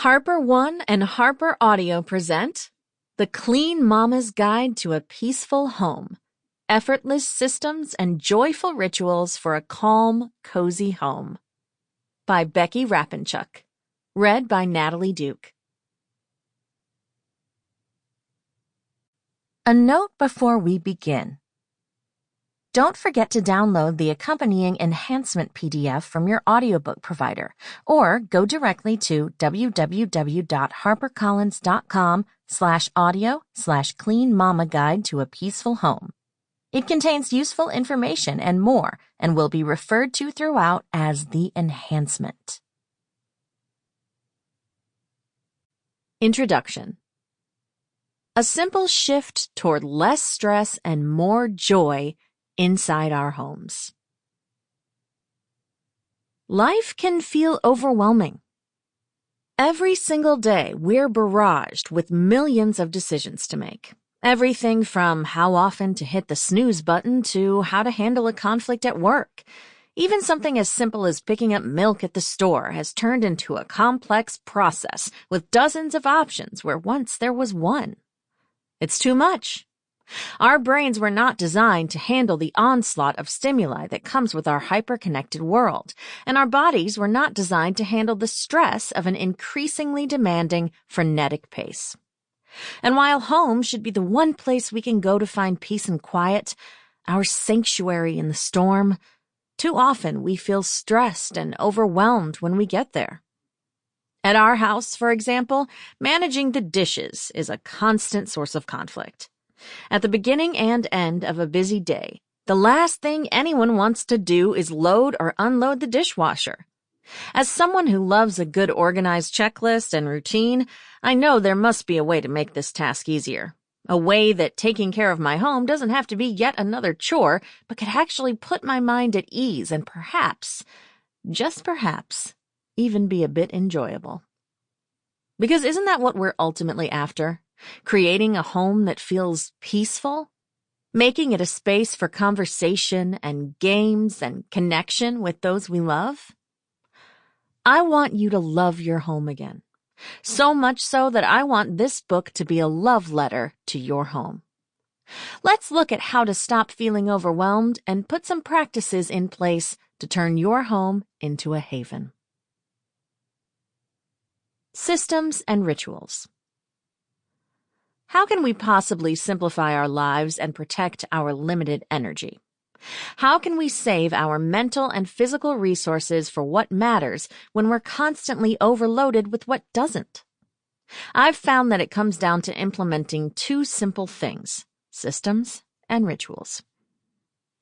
Harper One and HarperAudio present The Clean Mama's Guide to a Peaceful Home, Effortless Systems and Joyful Rituals for a Calm, Cozy Home by Becky Rapinchuk. Read by Natalie Duke. A note before we begin. Don't forget to download the accompanying enhancement PDF from your audiobook provider, or go directly to www.harpercollins.com/audio/Clean Mama Guide to a Peaceful Home. It contains useful information and more, and will be referred to throughout as the enhancement. Introduction. A simple shift toward less stress and more joy inside our homes. Life can feel overwhelming. Every single day, we're barraged with millions of decisions to make. Everything from how often to hit the snooze button to how to handle a conflict at work. Even something as simple as picking up milk at the store has turned into a complex process with dozens of options where once there was one. It's too much. Our brains were not designed to handle the onslaught of stimuli that comes with our hyper-connected world, and our bodies were not designed to handle the stress of an increasingly demanding, frenetic pace. And while home should be the one place we can go to find peace and quiet, our sanctuary in the storm, too often we feel stressed and overwhelmed when we get there. At our house, for example, managing the dishes is a constant source of conflict. At the beginning and end of a busy day, the last thing anyone wants to do is load or unload the dishwasher. As someone who loves a good organized checklist and routine, I know there must be a way to make this task easier. A way that taking care of my home doesn't have to be yet another chore, but could actually put my mind at ease and perhaps, just perhaps, even be a bit enjoyable. Because isn't that what we're ultimately after? Creating a home that feels peaceful? Making it a space for conversation and games and connection with those we love? I want you to love your home again. So much so that I want this book to be a love letter to your home. Let's look at how to stop feeling overwhelmed and put some practices in place to turn your home into a haven. Systems and rituals. How can we possibly simplify our lives and protect our limited energy? How can we save our mental and physical resources for what matters when we're constantly overloaded with what doesn't? I've found that it comes down to implementing two simple things: systems and rituals.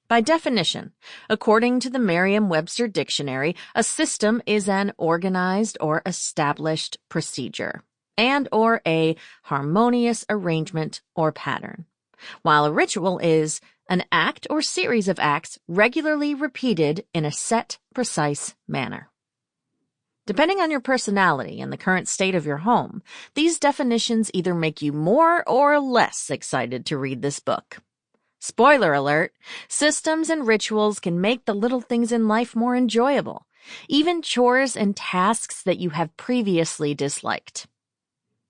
By definition, according to the Merriam-Webster dictionary, a system is an organized or established procedure and/or a harmonious arrangement or pattern, while a ritual is an act or series of acts regularly repeated in a set, precise manner. Depending on your personality and the current state of your home, these definitions either make you more or less excited to read this book. Spoiler alert, systems and rituals can make the little things in life more enjoyable, even chores and tasks that you have previously disliked.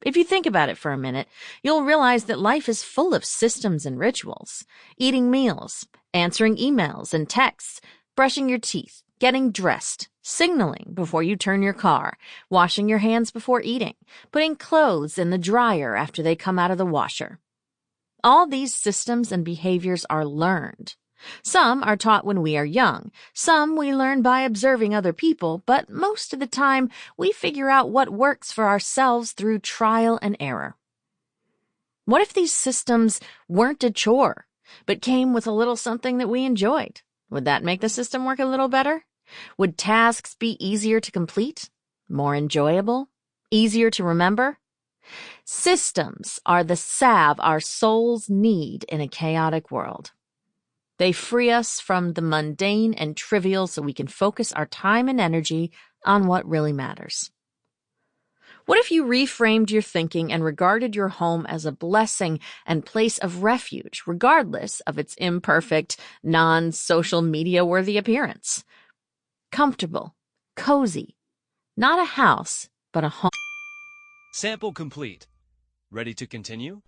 If you think about it for a minute, you'll realize that life is full of systems and rituals. Eating meals, answering emails and texts, brushing your teeth, getting dressed, signaling before you turn your car, washing your hands before eating, putting clothes in the dryer after they come out of the washer. All these systems and behaviors are learned. Some are taught when we are young, some we learn by observing other people, but most of the time we figure out what works for ourselves through trial and error. What if these systems weren't a chore, but came with a little something that we enjoyed? Would that make the system work a little better? Would tasks be easier to complete, more enjoyable, easier to remember? Systems are the salve our souls need in a chaotic world. They free us from the mundane and trivial so we can focus our time and energy on what really matters. What if you reframed your thinking and regarded your home as a blessing and place of refuge, regardless of its imperfect, non-social media-worthy appearance? Comfortable, cozy, not a house, but a home. Sample complete. Ready to continue?